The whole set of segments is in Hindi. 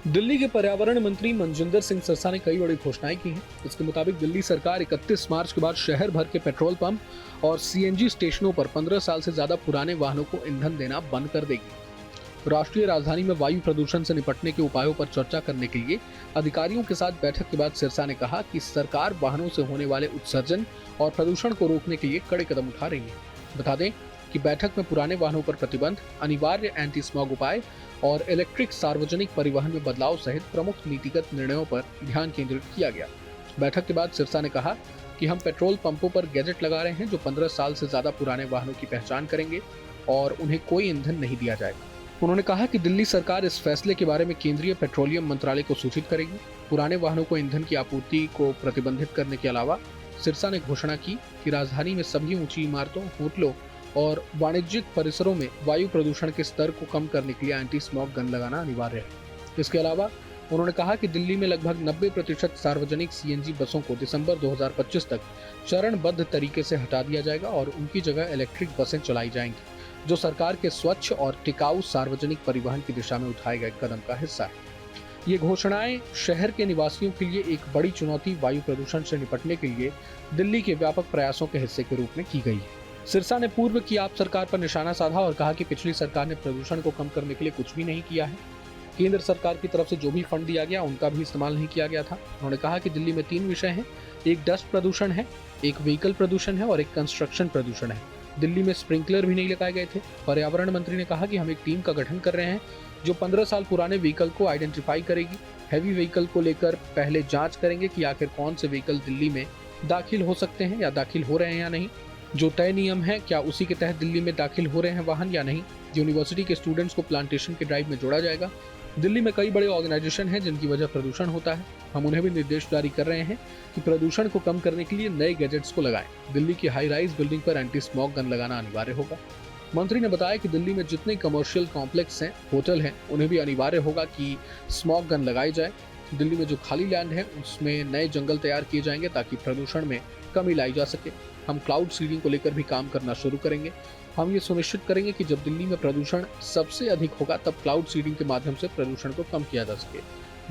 दिल्ली के पर्यावरण मंत्री मनजिंदर सिंह सिरसा ने कई बड़ी घोषणाएं की हैं। इसके मुताबिक दिल्ली सरकार 31 मार्च के बाद शहर भर के पेट्रोल पंप और सीएनजी स्टेशनों पर 15 साल से ज्यादा पुराने वाहनों को ईंधन देना बंद कर देगी। राष्ट्रीय राजधानी में वायु प्रदूषण से निपटने के उपायों पर चर्चा करने के लिए अधिकारियों के साथ बैठक के बाद सिरसा ने कहा कि सरकार वाहनों से होने वाले उत्सर्जन और प्रदूषण को रोकने के लिए कड़े कदम उठा रही है। बता दें कि बैठक में पुराने वाहनों पर प्रतिबंध, अनिवार्य एंटी स्मॉग उपाय और इलेक्ट्रिक सार्वजनिक परिवहन में बदलाव सहित प्रमुख नीतिगत निर्णयों पर ध्यान केंद्रित किया गया। बैठक के बाद सिरसा ने कहा कि हम पेट्रोल पंपों पर गैजेट लगा रहे हैं जो 15 साल से ज्यादा पुराने वाहनों की पहचान करेंगे और उन्हें कोई ईंधन नहीं दिया जाएगा। उन्होंने कहा कि दिल्ली सरकार इस फैसले के बारे में केंद्रीय पेट्रोलियम मंत्रालय को सूचित करेगी। पुराने वाहनों को ईंधन की आपूर्ति को प्रतिबंधित करने के अलावा सिरसा ने घोषणा की कि राजधानी में सभी ऊंची इमारतों, होटलों और वाणिज्यिक परिसरों में वायु प्रदूषण के स्तर को कम करने के लिए एंटी स्मॉग गन लगाना अनिवार्य है। इसके अलावा उन्होंने कहा कि दिल्ली में लगभग 90% सार्वजनिक सीएनजी बसों को दिसंबर 2025 तक चरणबद्ध तरीके से हटा दिया जाएगा और उनकी जगह इलेक्ट्रिक बसें चलाई जाएंगी, जो सरकार के स्वच्छ और टिकाऊ सार्वजनिक परिवहन की दिशा में उठाए गए कदम का हिस्सा है। ये घोषणाएं शहर के निवासियों के लिए एक बड़ी चुनौती वायु प्रदूषण से निपटने के लिए दिल्ली के व्यापक प्रयासों के हिस्से के रूप में की गई है। सिरसा ने पूर्व की आप सरकार पर निशाना साधा और कहा कि पिछली सरकार ने प्रदूषण को कम करने के लिए कुछ भी नहीं किया है। केंद्र सरकार की तरफ से जो भी फंड दिया गया उनका भी इस्तेमाल नहीं किया गया था। उन्होंने कहा कि दिल्ली में 3 विषय हैं, एक डस्ट प्रदूषण है, एक व्हीकल प्रदूषण है और एक कंस्ट्रक्शन प्रदूषण है। दिल्ली में स्प्रिंकलर भी नहीं लगाए गए थे। पर्यावरण मंत्री ने कहा कि हम एक टीम का गठन कर रहे हैं जो 15 साल पुराने व्हीकल को आइडेंटिफाई करेगी। हैवी व्हीकल को लेकर पहले जांच करेंगे कि आखिर कौन से व्हीकल दिल्ली में दाखिल हो सकते हैं या दाखिल हो रहे हैं या नहीं। जो तय नियम है क्या उसी के तहत दिल्ली में दाखिल हो रहे हैं वाहन या नहीं। यूनिवर्सिटी के स्टूडेंट्स को प्लांटेशन के ड्राइव में जोड़ा जाएगा। दिल्ली में कई बड़े ऑर्गेनाइजेशन हैं जिनकी वजह प्रदूषण होता है। हम उन्हें भी निर्देश जारी कर रहे हैं कि प्रदूषण को कम करने के लिए नए गैजेट्स को लगाएं। दिल्ली की हाई राइज बिल्डिंग पर एंटी स्मॉग गन लगाना अनिवार्य होगा। मंत्री ने बताया कि दिल्ली में जितने कमर्शियल कॉम्प्लेक्स हैं, होटल हैं, उन्हें भी अनिवार्य होगा कि स्मॉग गन लगाई जाए। दिल्ली में जो खाली लैंड है उसमें नए जंगल तैयार किए जाएंगे ताकि प्रदूषण में कमी लाई जा सके। हम क्लाउड सीडिंग को लेकर भी काम करना शुरू करेंगे। हम ये सुनिश्चित करेंगे कि जब दिल्ली में प्रदूषण सबसे अधिक होगा तब क्लाउड सीडिंग के माध्यम से प्रदूषण को कम किया जा सके।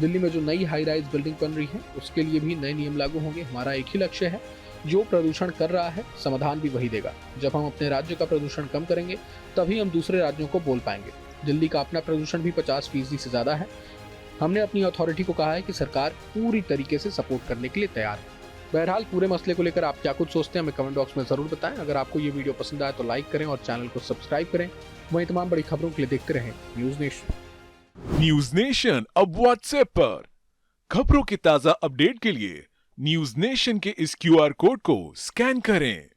दिल्ली में जो नई हाई राइज बिल्डिंग बन रही है उसके लिए भी नए नियम लागू होंगे। हमारा एक ही लक्ष्य है, जो प्रदूषण कर रहा है समाधान भी वही देगा। जब हम अपने राज्य का प्रदूषण कम करेंगे तभी हम दूसरे राज्यों को बोल पाएंगे। दिल्ली का अपना प्रदूषण भी 50% से ज्यादा है। हमने अपनी अथॉरिटी को कहा है कि सरकार पूरी तरीके से सपोर्ट करने के लिए तैयार है। बहरहाल पूरे मसले को लेकर आप क्या कुछ सोचते हैं हमें कमेंट बॉक्स में जरूर बताएं। अगर आपको ये वीडियो पसंद आए तो लाइक करें और चैनल को सब्सक्राइब करें। वहीं तमाम बड़ी खबरों के लिए देखते रहें न्यूज नेशन। न्यूज नेशन अब व्हाट्सएप पर खबरों की ताजा अपडेट के लिए न्यूज नेशन के इस क्यूआर कोड को स्कैन करें।